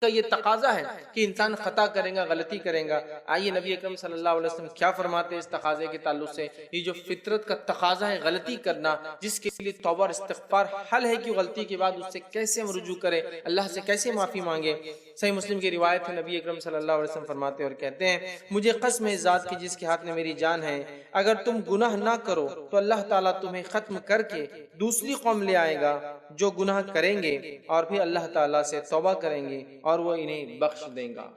کا یہ تقاضا ہے کہ انسان خطا کرے گا، غلطی کرے گا۔ آئیے نبی اکرم صلی اللہ علیہ وسلم کیا فرماتے ہیں اس تقاضے کے تعلق سے؟ یہ جو فطرت کا تقاضا ہے غلطی کرنا، جس کے لیے توبہ اور استغفار حل ہے کہ غلطی کے بعد اس سے کیسے ہم رجوع کریں، اللہ سے کیسے معافی مانگیں۔ صحیح مسلم کی روایت ہے، نبی اکرم صلی اللہ علیہ وسلم فرماتے ہیں اور کہتے ہیں، مجھے قسم ہے ذات کی جس کے ہاتھ میں میری جان ہے، اگر تم گناہ نہ کرو تو اللہ تعالیٰ تمہیں ختم کر کے دوسری قوم لے آئے گا جو گناہ کریں گے اور پھر اللہ تعالیٰ سے توبہ کریں گے اور وہ انہیں بخش دیں گا۔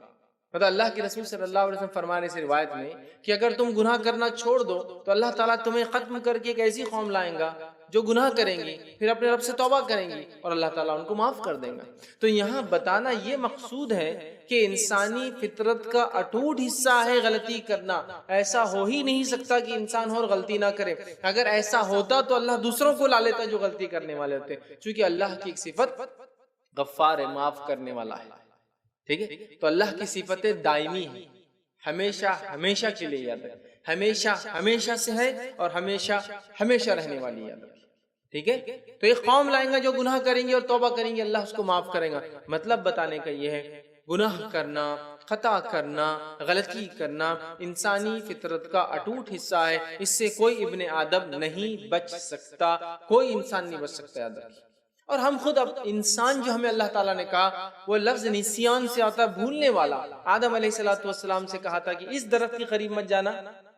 مطلب اللہ کے رسول صلی اللہ علیہ وسلم فرمانے سے روایت میں کہ اگر تم گناہ کرنا چھوڑ دو تو اللہ تعالیٰ تمہیں ختم کر کے ایک ایسی قوم لائیں گا جو گناہ کریں گی، پھر اپنے رب سے توبہ کریں گی اور اللہ تعالیٰ ان کو معاف کر دیں گا۔ تو یہاں بتانا یہ مقصود ہے کہ انسانی فطرت کا اٹوٹ حصہ ہے غلطی کرنا۔ ایسا ہو ہی نہیں سکتا کہ انسان اور غلطی نہ کرے۔ اگر ایسا ہوتا تو اللہ دوسروں کو لا لیتا جو غلطی کرنے والے ہوتے، چونکہ اللہ کی ایک صفت غفار ہے، معاف کرنے والا ہے۔ ٹھیک ہے، تو اللہ کی صفتیں دائمی ہیں، ہمیشہ ہمیشہ کے لیے یاد رکھیں، ہمیشہ ہمیشہ سے ہے اور ہمیشہ ہمیشہ رہنے والی یاد رکھیں۔ ٹھیک ہے، تو ایک قوم لائیں گا جو گناہ کریں گے اور توبہ کریں گے، اللہ اس کو معاف کرے گا۔ مطلب بتانے کا یہ ہے، گناہ کرنا، خطا کرنا، غلطی کرنا انسانی فطرت کا اٹوٹ حصہ ہے، اس سے کوئی ابن آدم نہیں بچ سکتا، کوئی انسان نہیں بچ سکتا، یاد رکھیں۔ اور ہم خود اب انسان جو ہمیں اللہ تعالیٰ نے کہا وہ لفظ نسیان سے آتا ہے، بھولنے والا۔ آدم علیہ السلام سے کہا تھا کہ اس درخت کے قریب مت جانا،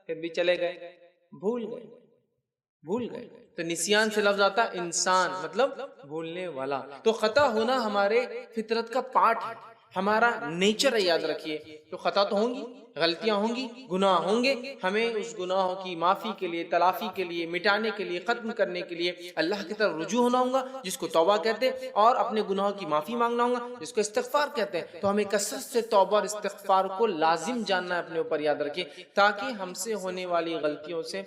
پھر بھی چلے گئے، بھول گئے، بھول گئے۔ تو نسیان سے لفظ آتا ہے انسان، مطلب بھولنے والا۔ تو خطا ہونا ہمارے فطرت کا پارٹ ہے، ہمارا نیچر ہے، یاد رکھیے۔ تو خطا تو ہوں گی، غلطیاں ہوں گی، گناہ ہوں گے، ہمیں اس گناہوں کی معافی کے لیے، تلافی کے لیے، مٹانے کے لیے، ختم کرنے کے لیے اللہ کی طرف رجوع ہونا ہوگا، جس کو توبہ کہتے ہیں، اور اپنے گناہوں کی معافی مانگنا ہوگا، جس کو استغفار کہتے ہیں۔ تو ہمیں کثرت سے توبہ اور استغفار کو لازم جاننا ہے اپنے اوپر، یاد رکھیے، تاکہ ہم سے ہونے والی غلطیوں سے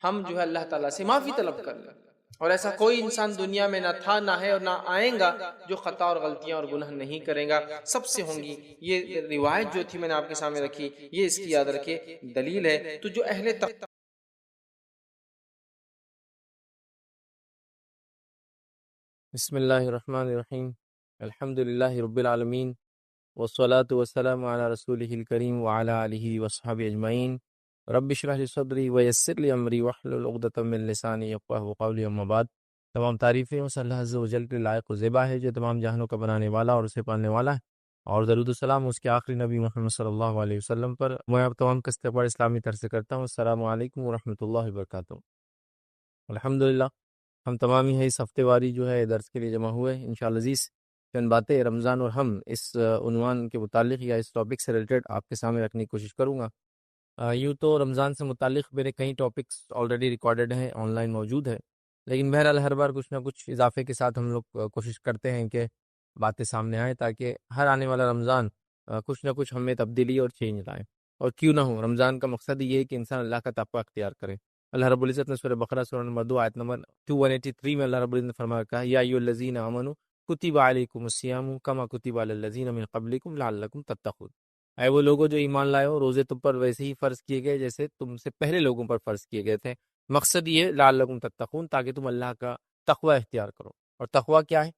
ہم جو ہے اللہ تعالیٰ سے معافی طلب کر لیں۔ اور ایسا کوئی انسان دنیا میں نہ تھا، نہ ہے اور نہ آئیں گا جو خطا اور غلطیاں اور گناہ نہیں کرے گا، سب سے ہوں گی۔ یہ روایت جو تھی میں نے آپ کے سامنے رکھی، یہ اس کی یاد رکھیے دلیل ہے۔ تو جو اہل بسم اللہ الرحمن الرحیم، الحمد للہ رب العالمین، والصلاة والسلام علی رسولہ الکریم وعلی آلہ وصحبہ اجمعین۔ رب اشرح لی صدری ویسر لی امری واحلل عقدۃ من لسانی یفقہوا قولی، اما بعد۔ تمام تعریفیں اس اللہ عز و جل کے لائق و زیبا ہے جو تمام جہانوں کا بنانے والا اور اسے پالنے والا ہے، اور درود السلام اس کے آخری نبی محمد صلی اللہ علیہ وسلم پر۔ میں اب تمام کستہ پر اسلامی طرز سے کرتا ہوں، السلام علیکم ورحمۃ اللہ وبرکاتہ۔ الحمدللہ ہم تمام ہی اس ہفتے واری جو ہے درس کے لیے جمع ہوئے، انشاءاللہ عزیز چند باتیں رمضان اور ہم اس عنوان کے متعلق یا اس ٹاپک سے ریلیٹڈ آپ کے سامنے رکھنے کی کوشش کروں گا۔ یوں تو رمضان سے متعلق میرے کئی ٹاپکس آلریڈی ریکارڈڈ ہیں، آن لائن موجود ہے، لیکن بہرحال ہر بار کچھ نہ کچھ اضافے کے ساتھ ہم لوگ کوشش کرتے ہیں کہ باتیں سامنے آئیں، تاکہ ہر آنے والا رمضان کچھ نہ کچھ ہم میں تبدیلی اور چینج لائیں۔ اور کیوں نہ ہو، رمضان کا مقصد یہ ہے کہ انسان اللہ کا تقوی اختیار کرے۔ اللہ رب العزت نے سورہ بقرہ سورہ نمبر 2 آیت نمبر 183 میں اللہ رب العزت نے فرمایا کہا، یا ایھا الذین آمنوا کتب علیکم الصیام کما کتب علی الذین من قبلکم لعلکم تتقون۔ اے وہ لوگوں جو ایمان لائے ہو، روزے تم پر ویسے ہی فرض کیے گئے جیسے تم سے پہلے لوگوں پر فرض کیے گئے تھے۔ مقصد یہ ہے لعلکم تتقون، تاکہ تم اللہ کا تقوی اختیار کرو۔ اور تقوی کیا ہے؟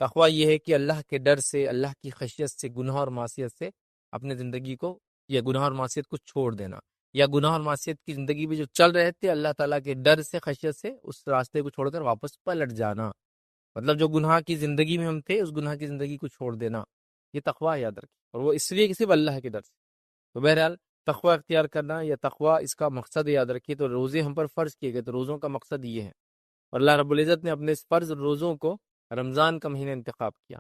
تقوی یہ ہے کہ اللہ کے ڈر سے، اللہ کی خشیت سے، گناہ اور معصیت سے اپنے زندگی کو یا گناہ اور معصیت کو چھوڑ دینا، یا گناہ اور معصیت کی زندگی میں جو چل رہے تھے اللہ تعالیٰ کے ڈر سے، خشیت سے، اس راستے کو چھوڑ کر واپس پلٹ جانا۔ مطلب جو گناہ کی زندگی میں ہم تھے، اس گناہ کی زندگی کو چھوڑ دینا، یہ تقوی یاد رکھیں، اور وہ اس لیے کہ صرف اللہ کے ڈر سے۔ تو بہرحال تقوی اختیار کرنا یا تقوی اس کا مقصد یاد رکھیے۔ تو روزے ہم پر فرض کیے گئے، تو روزوں کا مقصد یہ ہے، اور اللہ رب العزت نے اپنے اس فرض روزوں کو رمضان کا مہینہ انتخاب کیا،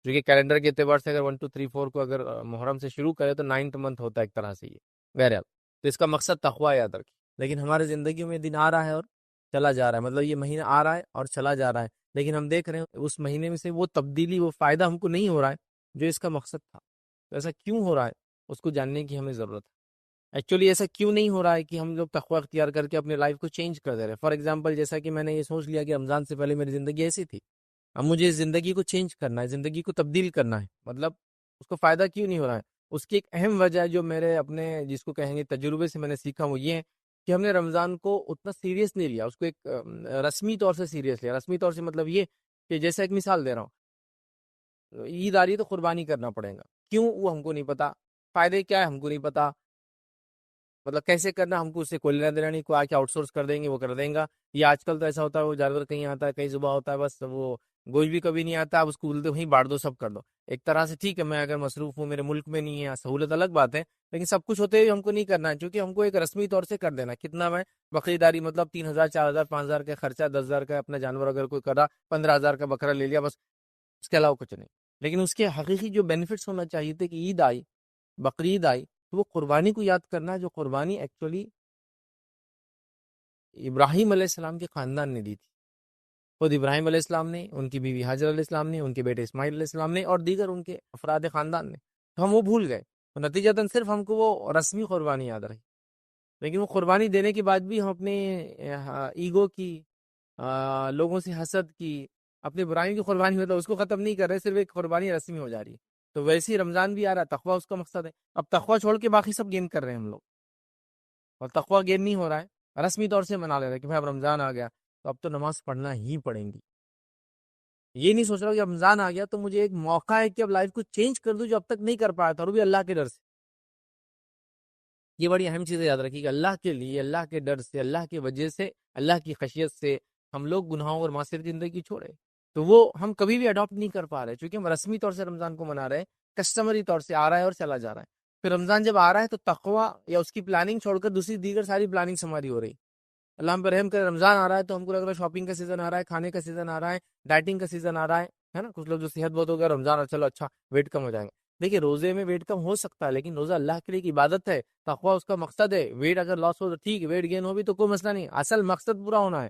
جو کہ کیلنڈر کے اعتبار سے اگر 1 2 3 4 کو اگر محرم سے شروع کرے تو 9th منتھ ہوتا ہے ایک طرح سے یہ۔ بہرحال تو اس کا مقصد تقوی یاد رکھیں۔ لیکن ہمارے زندگیوں میں دن آ رہا ہے اور چلا جا رہا ہے، مطلب یہ مہینہ آ رہا ہے اور چلا جا رہا ہے، لیکن ہم دیکھ رہے ہیں اس مہینے میں سے وہ تبدیلی، وہ فائدہ ہم کو نہیں ہو رہا ہے جو اس کا مقصد تھا۔ تو ایسا کیوں ہو رہا ہے، اس کو جاننے کی ہمیں ضرورت ہے۔ ایکچولی ایسا کیوں نہیں ہو رہا ہے کہ ہم لوگ تقوی اختیار کر کے اپنے لائف کو چینج کر دے رہے ہیں؟ فار ایگزامپل، جیسا کہ میں نے یہ سوچ لیا کہ رمضان سے پہلے میری زندگی ایسی تھی، اب مجھے اس زندگی کو چینج کرنا ہے، زندگی کو تبدیل کرنا ہے، مطلب اس کو فائدہ کیوں نہیں ہو رہا ہے؟ اس کی ایک اہم وجہ ہے جو میرے اپنے جس کو کہیں گے تجربے سے میں نے سیکھا، وہ یہ ہے کہ ہم نے رمضان کو اتنا سیریس نہیں لیا، اس کو ایک رسمی طور سے سیریس لیا۔ رسمی طور سے مطلب یہ کہ جیسا ایک مثال دے رہا ہوں، عید آ رہی ہے تو قربانی کرنا پڑے گا، کیوں وہ ہم کو نہیں پتا، فائدے کیا ہے ہم کو نہیں پتا، مطلب کیسے کرنا ہم کو اس سے کوئی لینا دینا نہیں، کوئی آ کے آؤٹ سورس کر دیں گے وہ کر دیں گا. یہ آج کل تو ایسا ہوتا ہے وہ جانور کہیں آتا ہے کہیں ذبح ہوتا ہے، بس وہ گوشت بھی کبھی نہیں آتا، اب اس کو بولتے وہیں بانٹ دو سب کر دو. ایک طرح سے ٹھیک ہے، میں اگر مصروف ہوں میرے ملک میں نہیں ہے سہولت الگ بات ہے، لیکن سب کچھ ہوتے ہوئے ہم کو نہیں کرنا ہے، کیونکہ ہم کو ایک رسمی طور سے کر دینا. کتنا میں بخریداری مطلب 3,000 4,000 5,000 کا خرچہ، 10,000 کا اپنا جانور اگر کوئی کرا، 15,000 کا بکرا لے لیا، بس اس کے علاوہ کچھ نہیں. لیکن اس کے حقیقی جو بینیفٹس ہونا چاہیے تھے کہ عید آئی، بقرعید آئی، تو وہ قربانی کو یاد کرنا ہے، جو قربانی ایکچولی ابراہیم علیہ السلام کے خاندان نے دی تھی. خود ابراہیم علیہ السلام نے، ان کی بیوی حاجر علیہ السلام نے، ان کے بیٹے اسماعیل علیہ السلام نے، اور دیگر ان کے افراد خاندان نے. تو ہم وہ بھول گئے، تو نتیجتاً صرف ہم کو وہ رسمی قربانی یاد رہی. لیکن وہ قربانی دینے کے بعد بھی ہم اپنے ایگو کی، لوگوں سے حسد کی، اپنے برائیوں کی قربانی ہوتا ہے اس کو ختم نہیں کر رہے، صرف ایک قربانی رسمی ہو جا رہی ہے. تو ویسے ہی رمضان بھی آ رہا ہے، تقویٰ اس کا مقصد ہے. اب تقویٰ چھوڑ کے باقی سب گین کر رہے ہیں ہم لوگ، اور تقویٰ گین نہیں ہو رہا ہے، رسمی طور سے منا لے رہے ہیں کہ بھائی اب رمضان آ گیا تو اب تو نماز پڑھنا ہی پڑیں گی. یہ نہیں سوچ رہا کہ رمضان آ گیا تو مجھے ایک موقع ہے کہ اب لائف کو چینج کر دوں جو اب تک نہیں کر پایا تھا، اور وہ بھی اللہ کے ڈر سے. یہ بڑی اہم چیزیں یاد رکھیے کہ اللہ کے لیے، اللہ کے ڈر سے، اللہ کی وجہ سے، اللہ کی خشیت سے ہم لوگ گناہوں اور معصیت کی زندگی چھوڑے. تو وہ ہم کبھی بھی اڈاپٹ نہیں کر پا رہے، چونکہ ہم رسمی طور سے رمضان کو منا رہے ہیں، کسٹمری طور سے آ رہا ہے اور چلا جا رہا ہے. پھر رمضان جب آ رہا ہے تو تقویٰ یا اس کی پلاننگ چھوڑ کر دوسری دیگر ساری پلاننگ ہماری ہو رہی. اللہ ہم پہ رحم کرے، رمضان آ رہا ہے تو ہم کو لگ رہا ہے شاپنگ کا سیزن آ رہا ہے، کھانے کا سیزن آ رہا ہے، ڈائٹنگ کا سیزن آ رہا ہے نا. کچھ لوگ جو صحت بہت ہو گیا رمضان چلو اچھا ویٹ کم ہو جائیں گے. دیکھیے روزے میں ویٹ کم ہو سکتا ہے، لیکن روزہ اللہ کے لیے ایک عبادت ہے، تقویٰ اس کا مقصد ہے. ویٹ اگر لاس ہو تو ٹھیک ہے، ویٹ گین ہو بھی تو کوئی مسئلہ نہیں، اصل مقصد پورا ہونا ہے.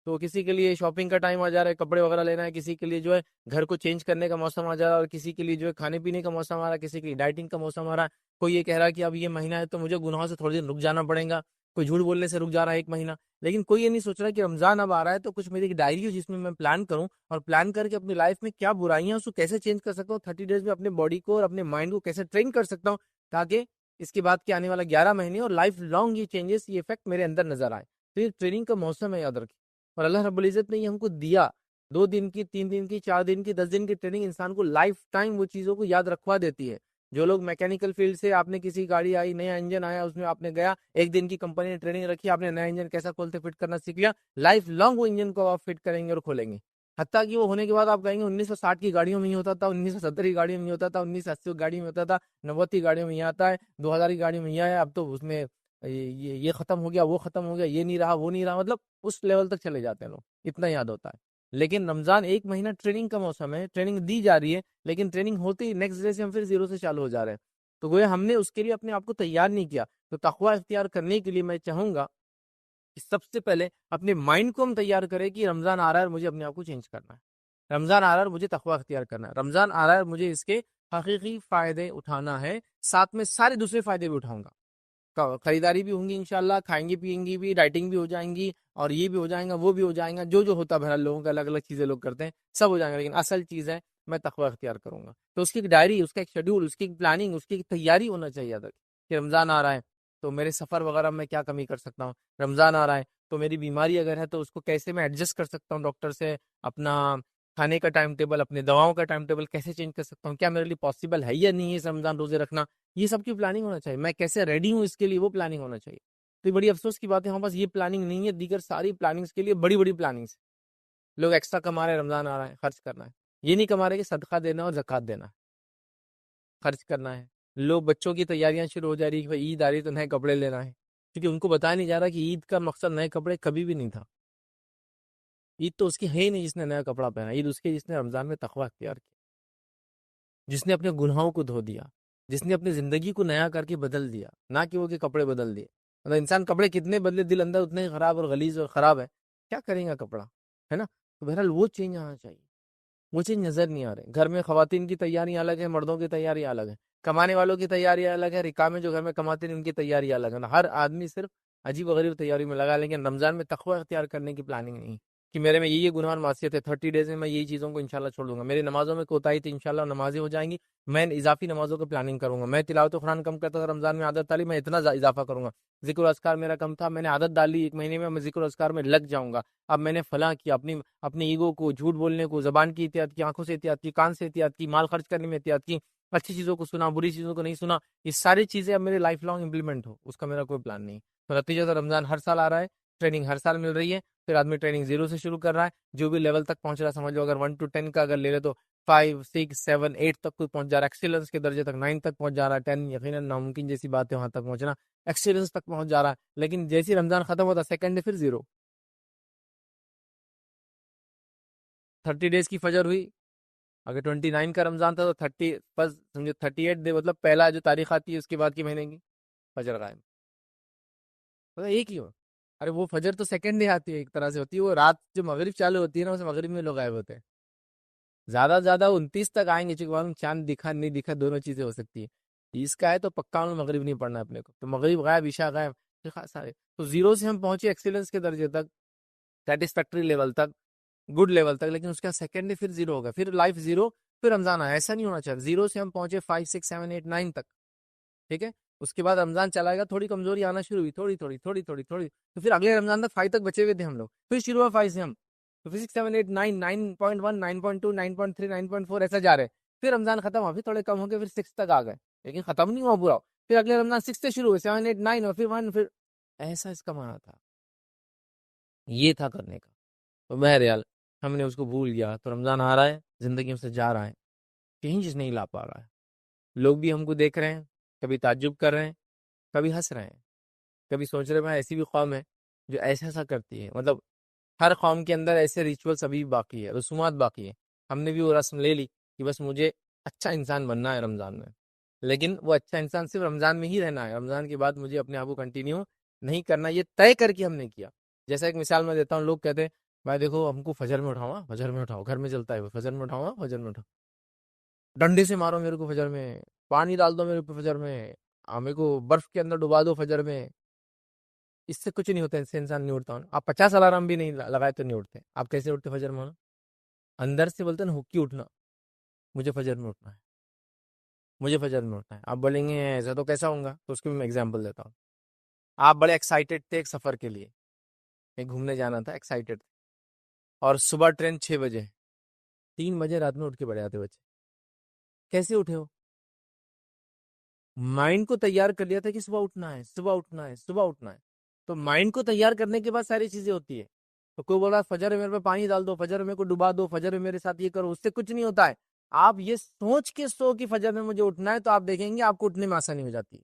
تو کسی کے لیے شاپنگ کا ٹائم آ جا رہا ہے، کپڑے وغیرہ لینا ہے، کسی کے لیے جو ہے گھر کو چینج کرنے کا موسم آ جا رہا ہے، اور کسی کے لیے جو ہے کھانے پینے کا موسم آ رہا ہے، کسی کے لیے ڈائٹنگ کا موسم آ رہا ہے. کوئی یہ کہہ رہا ہے کہ اب یہ مہینہ ہے تو مجھے گناہوں سے تھوڑے دن رک جانا پڑے گا، کوئی جھوٹ بولنے سے رک جا رہا ہے 1 مہینہ. لیکن کوئی یہ نہیں سوچ رہا کہ رمضان اب آ رہا ہے تو کچھ میری ایک ڈائری ہو جس میں میں پلان کروں، اور پلان کر کے اپنی لائف میں کیا برائیاں اس کو کیسے چینج کر سکتا ہوں، 30 ڈیز میں اپنے باڈی کو اور اپنے مائنڈ کو کیسے ٹرین کر سکتا ہوں، تاکہ اس کے بعد کے آنے والا 11 مہینے اور لائف لانگ یہ چینجز، یہ افیکٹ میرے اندر نظر آئے. تو یہ ٹریننگ کا موسم ہے، یاد رکھیں. اور اللہ رب العزت نے یہ ہم کو دیا، 2 دن کی، 3 دن کی، 4 دن کی، 10 دن کی ٹریننگ انسان کو لائف ٹائم وہ چیزوں کو یاد رکھوا دیتی ہے. جو لوگ میکینیکل فیلڈ سے، آپ نے کسی گاڑی آئی، نیا انجن آیا، اس میں آپ نے گیا، 1 دن کی کمپنی نے ٹریننگ رکھی، آپ نے نیا انجن کیسا کھولتے فٹ کرنا سیکھ لیا، لائف لانگ وہ انجن کو آپ فٹ کریں گے اور کھولیں گے. حتیٰ کہ وہ ہونے کے بعد آپ کہیں گے 1960 کی گاڑیوں میں ہی ہوتا تھا، 1970 کی گاڑیوں میں ہوتا تھا، 1980 کی گاڑی میں ہوتا تھا، 90 کی گاڑیوں میں یہ آتا ہے، 2000 کی گاڑیوں میں یہ آیا، اب تو اس میں یہ ختم ہو گیا، وہ ختم ہو گیا، یہ نہیں رہا، وہ نہیں رہا. مطلب اس لیول تک چلے جاتے ہیں لوگ، اتنا یاد ہوتا ہے. لیکن رمضان 1 مہینہ ٹریننگ کا موسم ہے، ٹریننگ دی جا رہی ہے، لیکن ٹریننگ ہوتی نیکسٹ ڈے سے ہم پھر زیرو سے چالو ہو جا رہے ہیں. تو گویا ہم نے اس کے لیے اپنے آپ کو تیار نہیں کیا. تو تقویٰ اختیار کرنے کے لیے میں چاہوں گا کہ سب سے پہلے اپنے مائنڈ کو ہم تیار کریں کہ رمضان آ رہا ہے اور مجھے اپنے آپ کو چینج کرنا ہے، رمضان آ رہا ہے اور مجھے تقویٰ اختیار کرنا ہے، رمضان آ رہا ہے اور مجھے اس کے حقیقی فائدے اٹھانا ہے، ساتھ میں سارے دوسرے فائدے بھی اٹھاؤں گا. خریداری بھی ہوں گی انشاءاللہ، کھائیں گے پیئیں گی بھی، ڈائٹنگ بھی ہو جائیں گی، اور یہ بھی ہو جائیں گا، وہ بھی ہو جائیں گا، جو ہوتا ہے بہرحال لوگوں کا الگ الگ چیزیں لوگ کرتے ہیں، سب ہو جائیں گا. لیکن اصل چیز ہے میں تقویٰ اختیار کروں گا. تو اس کی ایک ڈائری، اس کا ایک شیڈول، اس کی ایک پلاننگ، اس کی ایک تیاری ہونا چاہیے ادھر کہ رمضان آ رہا ہے تو میرے سفر وغیرہ میں کیا کمی کر سکتا ہوں، رمضان آ رہا ہے تو میری بیماری اگر ہے تو اس کو کیسے میں ایڈجسٹ کر سکتا ہوں ڈاکٹر سے، اپنا کھانے کا ٹائم ٹیبل، اپنے دواؤں کا ٹائم ٹیبل کیسے چینج کر سکتا ہوں، کیا میرے لیے پاسبل ہے یا نہیں ہے اس رمضان روزے رکھنا. یہ سب کی پلاننگ ہونا چاہیے، میں کیسے ریڈی ہوں اس کے لیے، وہ پلاننگ ہونا چاہیے. تو یہ بڑی افسوس کی بات ہے ہمارے پاس یہ پلاننگ نہیں ہے. دیگر ساری پلاننگس کے لیے بڑی بڑی پلاننگس، لوگ ایکسٹرا کما رہے ہیں، رمضان آ رہا ہے خرچ کرنا ہے، یہ نہیں کما رہے کہ صدقہ دینا اور زکوٰۃ دینا ہے، خرچ کرنا ہے. لوگ بچوں کی تیاریاں شروع ہو جا رہی ہے کہ بھائی عید آ رہی ہے تو نئے کپڑے لینا ہے، کیونکہ ان کو بتایا نہیں جا رہا کہ عید کا مقصد نئے کپڑے کبھی بھی نہیں تھا. عید تو اس کی ہے ہی نہیں جس نے نیا کپڑا پہنا، عید اس کی جس نے رمضان میں تقویٰ اختیار کیا، جس نے اپنے گناہوں کو دھو دیا، جس نے اپنی زندگی کو نیا کر کے بدل دیا، نہ کہ وہ کہ کپڑے بدل دیے. مطلب انسان کپڑے کتنے بدلے، دل اندر اتنے ہی خراب اور غلیظ اور خراب ہے، کیا کریں گا کپڑا، ہے نا. تو بہرحال وہ چینج آنا چاہیے، وہ چیز نظر نہیں آ رہے. گھر میں خواتین کی تیاریاں الگ ہیں، مردوں کی تیاریاں الگ ہیں، کمانے والوں کی تیاریاں الگ ہے، رکا میں جو گھر میں کماتے ہیں ان کی تیاریاں الگ ہیں. ہر آدمی صرف عجیب و غریب تیاری میں لگا، لیکن رمضان میں تقویٰ اختیار کرنے کی پلاننگ نہیں. کہ میرے میں یہ گناہ اور معصیت ہے، 30 ڈیز میں میں یہی چیزوں کو انشاءاللہ چھوڑ دوں گا، میری نمازوں میں کوتاہی تھی انشاءاللہ نمازیں ہو جائیں گی، میں اضافی نمازوں کو پلاننگ کروں گا، میں تلاوت قرآن کم کرتا تھا رمضان میں عادت ڈالی، میں اتنا اضافہ کروں گا، ذکر و اذکار میرا کم تھا، میں نے عادت ڈالی 1 مہینے میں ذکر و اذکار میں لگ جاؤں گا، اب میں نے فلاں کیا، اپنی ایگو کو، جھوٹ بولنے کو، زبان کی احتیاط کی، آنکھوں سے احتیاط کی، کان سے احتیاط کی، مال خرچ کرنے میں احتیاط کی، اچھی چیزوں کو سنا، بری چیزوں کو نہیں سنا، یہ ساری چیزیں اب میرے لائف لانگ امپلیمنٹ ہو، اس کا میرا کوئی پلان نہیں، تو نتیجہ تو رمضان ہر سال آ رہا ہے، ٹریننگ ہر سال مل رہی ہے، پھر آدمی ٹریننگ 0 سے شروع کر رہا ہے، جو بھی لیول تک پہنچ رہا ہے سمجھ لو، اگر 1 to 10 کا اگر لے لے تو 5 6 7 8 تک کوئی پہنچ جا رہا ہے، ایکسیلنس کے درجے تک 9 تک پہنچ جا رہا ہے، 10 یقیناً ناممکن جیسی بات ہے وہاں تک پہنچنا، ایکسیلنس تک پہنچ جا رہا ہے، لیکن جیسی رمضان ختم ہوتا سیکنڈ ڈے پھر 0، 30 ڈیز کی فجر ہوئی، اگر 29 کا رمضان تھا تو 30 بس سمجھو 38 ڈے مطلب پہلا جو تاریخ آتی ہے اس کے بعد کی مہینے کی فجر غائب، مطلب ایک ہی ہو، ارے وہ فجر تو سیکنڈ ڈے آتی ہے ایک طرح سے ہوتی ہے، وہ رات جو مغرب چالو ہوتی ہے نا اس مغرب میں لوگ غائب ہوتے ہیں، زیادہ سے زیادہ 29 تک آئیں گے، چونکہ معلوم چاند دکھا نہیں دکھا دونوں چیزیں ہو سکتی ہے، اس کا ہے تو پکا مغرب نہیں پڑھنا اپنے کو، تو مغرب غائب عشاء غائب، سارے تو 0 سے ہم پہنچے ایکسیلنس کے درجے تک، سیٹسفیکٹری لیول تک، گڈ لیول تک، لیکن اس کا سیکنڈ ڈے پھر 0 ہوگا، پھر لائف 0، پھر رمضان آیا، ایسا نہیں ہونا چاہیے، 0 سے ہم پہنچے 5 6 7 8 9 تک، ٹھیک ہے، اس کے بعد رمضان چلا گا، تھوڑی کمزوری آنا شروع ہوئی، تھوڑی تھوڑی تھوڑی تھوڑی تھوڑی، تو پھر اگلے رمضان تک 5 تک بچے ہوئے تھے ہم لوگ، پھر شروع ہوا 5 سے ہم، تو 6 7 8 9 9.1 9.2 9.3 9.4 ایسا جا رہے، پھر رمضان ختم ہوا، پھر تھوڑے کم ہو گئے، پھر 6 تک آ گئے، لیکن ختم نہیں ہوا پورا، پھر اگلے رمضان 6 سے شروع ہوئے، 7 8 9 اور پھر 1، پھر ایسا اس کا معنی تھا، یہ تھا کرنے کا، تو بہرحال ہم نے اس کو بھول گیا، تو رمضان آ رہا ہے، زندگی میں سے جا رہا ہے، چینج نہیں لا پا رہا ہے، لوگ بھی ہم کو دیکھ رہے ہیں، کبھی تعجب کر رہے ہیں، کبھی ہنس رہے ہیں، کبھی سوچ رہے ہیں ایسی بھی قوم ہے جو ایسا کرتی ہے، مطلب ہر قوم کے اندر ایسے ریچولس ابھی باقی ہے، رسومات باقی ہے، ہم نے بھی وہ رسم لے لی کہ بس مجھے اچھا انسان بننا ہے رمضان میں، لیکن وہ اچھا انسان صرف رمضان میں ہی رہنا ہے، رمضان کے بعد مجھے اپنے آپ کو کنٹینیو نہیں کرنا، یہ طے کر کے ہم نے کیا، جیسا ایک مثال میں دیتا ہوں، لوگ کہتے ہیں بھائی دیکھو ہم کو فجر میں اٹھاؤ، فجر میں اٹھاؤ، گھر میں چلتا ہے وہ، فجر میں اٹھاؤ، فجر میں اٹھاؤ، ڈنڈے سے مارو میرے کو فجر میں، پانی ڈال دو میرے اوپر فجر میں، میرے کو برف کے اندر ڈبا دو فجر میں، اس سے کچھ نہیں ہوتا، اس سے انسان نہیں اٹھتا، آپ 50 الارم بھی نہیں لگائے تو نہیں اٹھتے، آپ کیسے اٹھتے فجر میں؟ اندر سے بولتے ہیں نا حکی اٹھنا، مجھے فجر میں اٹھنا ہے، مجھے فجر میں اٹھنا ہے، آپ بولیں گے ایسا تو کیسا ہوں گا، تو اس کی میں ایگزامپل دیتا ہوں، آپ بڑے ایکسائٹیڈ تھے ایک سفر کے لیے، ایک گھومنے جانا تھا، ایکسائٹیڈ، اور صبح ٹرین 6 بجے، 3 بجے رات میں اٹھ کے بیٹھ جاتے بچے، کیسے اٹھے ہو؟ مائنڈ کو تیار کر لیا تھا کہ صبح اٹھنا ہے، صبح اٹھنا ہے، صبح اٹھنا ہے، تو مائنڈ کو تیار کرنے کے بعد ساری چیزیں ہوتی ہے، تو کوئی بول رہا ہے فجر میں میرے پہ پانی ڈال دو، فجر میں کو ڈبا دو، فجر میں میرے ساتھ یہ کرو، اس سے کچھ نہیں ہوتا ہے، آپ یہ سوچ کے سو کہ فجر میں مجھے اٹھنا ہے، تو آپ دیکھیں گے آپ کو اٹھنے میں آسانی ہو جاتی ہے،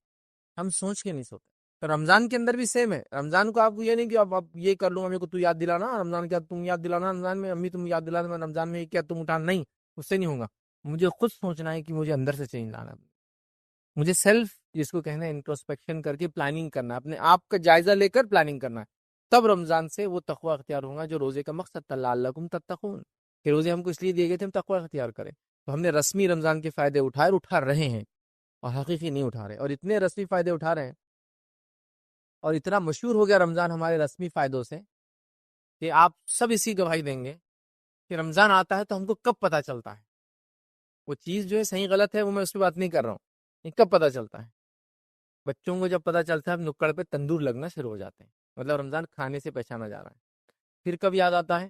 ہم سوچ کے نہیں سوتے، تو رمضان کے اندر بھی سیم ہے، رمضان کو آپ کو یہ نہیں کہ اب یہ کر لوں، میرے کو تو یاد دلانا رمضان کیا، تم یاد دلانا رمضان میں، امی تم یاد دلانا رمضان میں، کیا تم اٹھانا، نہیں، اس سے نہیں ہوگا، مجھے خود سوچنا ہے کہ مجھے اندر سے چینج لانا ہے، مجھے سیلف جس کو کہنا ہے انٹروسپیکشن کر کے پلاننگ کرنا ہے، اپنے آپ کا جائزہ لے کر پلاننگ کرنا ہے، تب رمضان سے وہ تقوی اختیار ہوگا جو روزے کا مقصد تھا، لعلکم تتقون، کہ روزے ہم کو اس لیے دیے گئے تھے ہم تقوی اختیار کریں، تو ہم نے رسمی رمضان کے فائدے اٹھائے اور اٹھا رہے ہیں، اور حقیقی نہیں اٹھا رہے، اور اتنے رسمی فائدے اٹھا رہے ہیں، اور اتنا مشہور ہو گیا رمضان ہمارے رسمی فائدوں سے کہ آپ سب اسی گواہی دیں گے کہ رمضان آتا ہے تو ہم کو کب پتہ چلتا ہے، وہ چیز جو ہے صحیح غلط ہے وہ میں اس پہ بات نہیں کر رہا ہوں، یہ کب پتہ چلتا ہے؟ بچوں کو جب پتہ چلتا ہے اب نکڑ پہ تندور لگنا شروع ہو جاتے ہیں، مطلب رمضان کھانے سے پہچانا جا رہا ہے، پھر کب یاد آتا ہے؟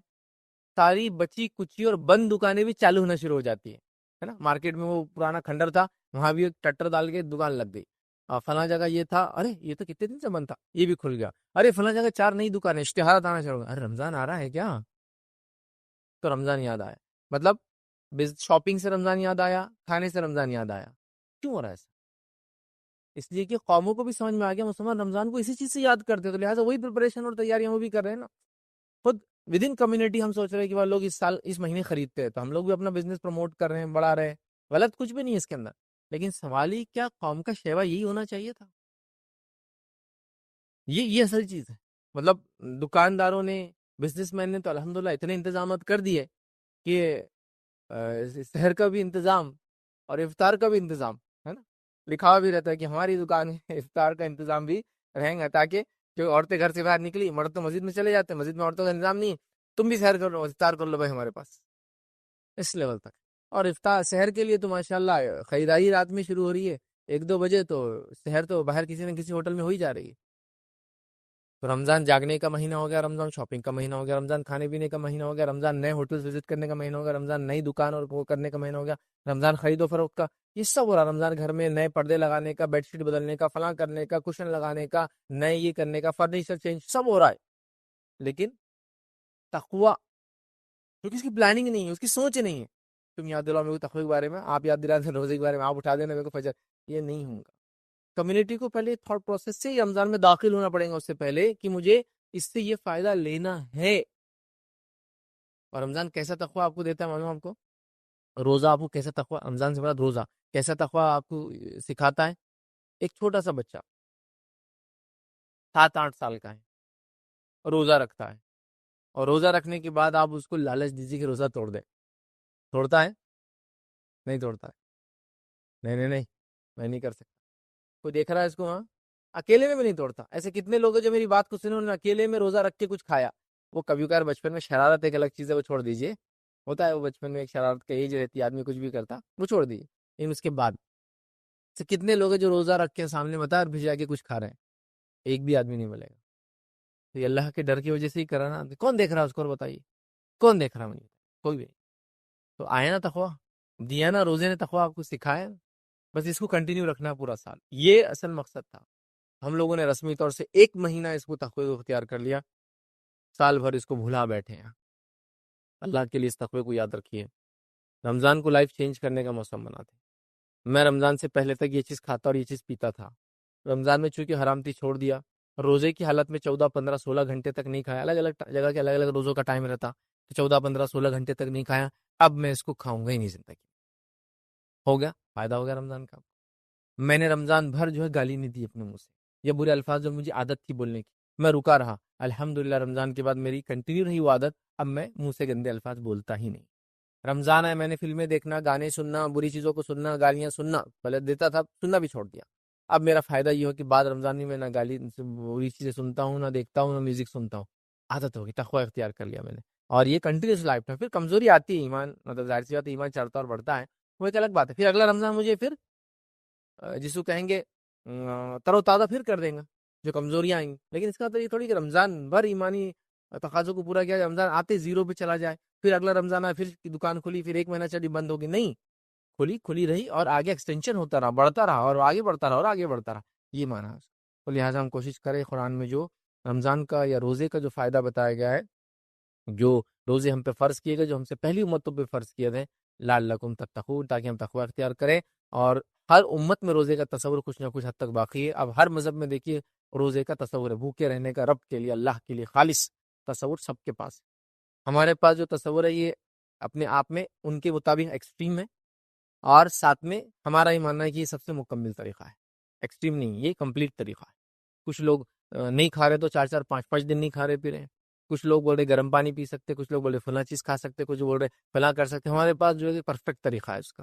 ساری بچی کچی اور بند دکانیں بھی چالو ہونا شروع ہو جاتی ہے نا، مارکیٹ میں وہ پرانا کھنڈر تھا وہاں بھی ایک ٹٹر ڈال کے دکان لگ گئی، فلاں جگہ یہ تھا، ارے یہ تو کتنے دن سے بند تھا، یہ بھی کھل گیا، ارے فلاں جگہ 4 نئی دکانیں، اشتہارات آنا شروع ہو گیا، ارے رمضان آ رہا ہے کیا، تو رمضان یاد آیا، مطلب شاپنگ سے رمضان یاد آیا، کھانے سے رمضان یاد آیا، کیوں ہو رہا ہے ایسا؟ اس لیے کہ قوموں کو بھی سمجھ میں آ گیا مسلمان رمضان کو اسی چیز سے یاد کرتے، تو لہٰذا وہی پریپریشن اور تیاریاں وہ بھی کر رہے ہیں نا، خود ود ان کمیونٹی ہم سوچ رہے ہیں کہ وہ لوگ اس سال اس مہینے خریدتے ہیں تو ہم لوگ بھی اپنا بزنس پروموٹ کر رہے ہیں، بڑھا رہے ہیں، غلط کچھ بھی نہیں ہے اس کے اندر، لیکن سوال ہی کیا قوم کا شیوا یہی ہونا چاہیے تھا، یہ اصل چیز ہے، مطلب دکانداروں نے، بزنس مین نے تو الحمدللہ اتنے انتظامات کر دیے کہ سحر کا بھی انتظام اور افطار کا بھی انتظام ہے نا، لکھا ہوا بھی رہتا ہے کہ ہماری دکان ہے، افطار کا انتظام بھی رہیں گا، تاکہ جو عورتیں گھر سے باہر نکلی، مرد تو مسجد میں چلے جاتے ہیں، مسجد میں عورتوں کا انتظام نہیں، تم بھی سحر کر لو، افطار کر لو بھائی ہمارے پاس، اس لیول تک۔ اور افطار سحر کے لیے تو ماشاءاللہ خریداری رات میں شروع ہو رہی ہے، 1-2 بجے تو سحر تو باہر کسی نہ کسی ہوٹل میں ہو ہی جا رہی ہے۔ تو رمضان جاگنے کا مہینہ ہو گیا، رمضان شاپنگ کا مہینہ ہو گیا، رمضان کھانے پینے کا مہینہ ہو گیا، رمضان نئے ہوٹل وزٹ کرنے کا مہینہ ہو گیا، رمضان نئی دکان اور وہ کرنے کا مہینہ ہو گیا، رمضان خرید و فروخت کا، یہ سب ہو رہا۔ رمضان گھر میں نئے پردے لگانے کا، بیڈ شیٹ بدلنے کا، فلاں کرنے کا، کشن لگانے کا، نئے یہ کرنے کا، فرنیچر چینج، سب ہو رہا ہے۔ لیکن تقوی، کیونکہ اس کی پلاننگ نہیں ہے، اس کی سوچ نہیں ہے۔ تم یاد دلاؤ میرے کو تقوی کے بارے میں، آپ یاد دلا دیں روزے کے بارے میں، آپ اٹھا دینا میرے کو فجر، یہ نہیں ہوں گا۔ کمیونٹی کو پہلے تھاٹ پروسیس سے رمضان میں داخل ہونا پڑے گا، اس سے پہلے کہ مجھے اس سے یہ فائدہ لینا ہے۔ اور رمضان کیسا تقوی آپ کو دیتا ہے معلوم آپ کو؟ روزہ آپ کو کیسا تقوی، رمضان سے مراد روزہ کیسا تقوی آپ کو سکھاتا ہے؟ ایک چھوٹا سا بچہ 7-8 سال کا ہے، روزہ رکھتا ہے، اور روزہ رکھنے کے بعد آپ اس کو لالچ دیجیے کہ روزہ توڑ دے، توڑتا ہے؟ نہیں توڑتا ہے، نہیں نہیں نہیں، میں نہیں کر سکتا۔ کوئی دیکھ رہا ہے اس کو؟ ہاں، اکیلے میں بھی نہیں توڑتا۔ ایسے کتنے لوگ ہیں جو میری بات کو سنو، انہوں نے اکیلے میں روزہ رکھ کے کچھ کھایا، وہ کبھی کبھار بچپن میں شرارت ایک الگ چیز ہے، وہ چھوڑ دیجیے، ہوتا ہے وہ بچپن میں ایک شرارت کا ایج رہتی ہے، آدمی کچھ بھی کرتا، وہ چھوڑ دیجیے، لیکن اس کے بعد سے کتنے لوگ ہیں جو روزہ رکھ کے سامنے بتا اور بھجا کے کچھ کھا رہے ہیں؟ ایک بھی آدمی نہیں ملے گا۔ تو یہ اللہ کے ڈر کی وجہ سے ہی کرا نا۔ کون دیکھ رہا ہے اس کو؟ اور بتائیے کون دیکھ رہا ہے؟ مجھے کوئی بھی نہیں۔ تو آیا نا تقویٰ، دیا نا روزے نے تقویٰ آپ کو سکھایا، بس اس کو کنٹینیو رکھنا ہے پورا سال، یہ اصل مقصد تھا۔ ہم لوگوں نے رسمی طور سے 1 مہینہ اس کو تقوی کو اختیار کر لیا، سال بھر اس کو بھلا بیٹھے ہیں۔ اللہ کے لیے اس تقوی کو یاد رکھیے، رمضان کو لائف چینج کرنے کا موسم بناتے۔ میں رمضان سے پہلے تک یہ چیز کھاتا اور یہ چیز پیتا تھا، رمضان میں چونکہ حرام تھی چھوڑ دیا، روزے کی حالت میں 14 15 16 گھنٹے تک نہیں کھایا، الگ الگ جگہ کے الگ الگ روزوں کا ٹائم رہتا، تو 14 15 16 گھنٹے تک نہیں کھایا، اب میں اس کو کھاؤں گا ہی نہیں زندگی۔ ہو گیا فائدہ، ہو گیا رمضان کا۔ میں نے رمضان بھر جو ہے گالی نہیں دی اپنے منہ سے، یہ برے الفاظ جو مجھے عادت تھی بولنے کی، میں رکا رہا۔ الحمدللہ رمضان کے بعد میری کنٹینیو رہی وہ عادت، اب میں منہ سے گندے الفاظ بولتا ہی نہیں۔ رمضان ہے، میں نے فلمیں دیکھنا، گانے سننا، بری چیزوں کو سننا، گالیاں سننا پہلے دیتا تھا، سننا بھی چھوڑ دیا۔ اب میرا فائدہ یہ ہو کہ بعد رمضان میں نہ گالی بری چیزیں سنتا ہوں، نہ دیکھتا ہوں، نہ میوزک سنتا ہوں، عادت ہوگی، تقوی اختیار کر لیا میں نے، اور یہ کنٹینیوس لائف ہے۔ پھر کمزوری آتی ہے، ایمان مطلب ظاہر سی بات ہے، ایمان چڑھتا اور بڑھتا ہے، وہ ایک الگ بات ہے۔ پھر اگلا رمضان مجھے پھر جس کو کہیں گے تر و تازہ پھر کر دیں گا جو کمزوریاں آئیں گی، لیکن اس کا تو یہ تھوڑی کہ رمضان بھر ایمانی تقاضوں کو پورا کیا، رمضان آتے 0 پہ چلا جائے، پھر اگلا رمضان آئے پھر دکان کھلی، پھر 1 مہینہ چلی بند ہوگی، نہیں، کھلی رہی اور آگے ایکسٹینشن ہوتا رہا، بڑھتا رہا اور آگے بڑھتا رہا اور آگے بڑھتا رہا، یہ مانا ہے۔ تو لہٰذا ہم کوشش کریں قرآن میں جو رمضان کا یا روزے کا جو فائدہ بتایا گیا ہے، جو روزے ہم پہ فرض کیے گئے، جو ہم سے پہلی امتوں پہ فرض کیے گئے، لعلکم تتقون، تاکہ ہم تقوی اختیار کریں۔ اور ہر امت میں روزے کا تصور کچھ نہ کچھ حد تک باقی ہے۔ اب ہر مذہب میں دیکھیے روزے کا تصور ہے، بھوکے رہنے کا، رب کے لیے، اللہ کے لیے خالص تصور سب کے پاس ہے۔ ہمارے پاس جو تصور ہے یہ اپنے آپ میں ان کے مطابق ایکسٹریم ہے، اور ساتھ میں ہمارا یہ ماننا ہے کہ یہ سب سے مکمل طریقہ ہے، ایکسٹریم نہیں، یہ کمپلیٹ طریقہ ہے۔ کچھ لوگ نہیں کھا رہے تو 4 5 دن نہیں کھا رہے پی رہے ہیں، کچھ لوگ بول رہے گرم پانی پی سکتے، کچھ لوگ بول رہے فلاں چیز کھا سکتے، کچھ بول رہے فلاں کر سکتے۔ ہمارے پاس جو ہے پرفیکٹ طریقہ ہے اس کا،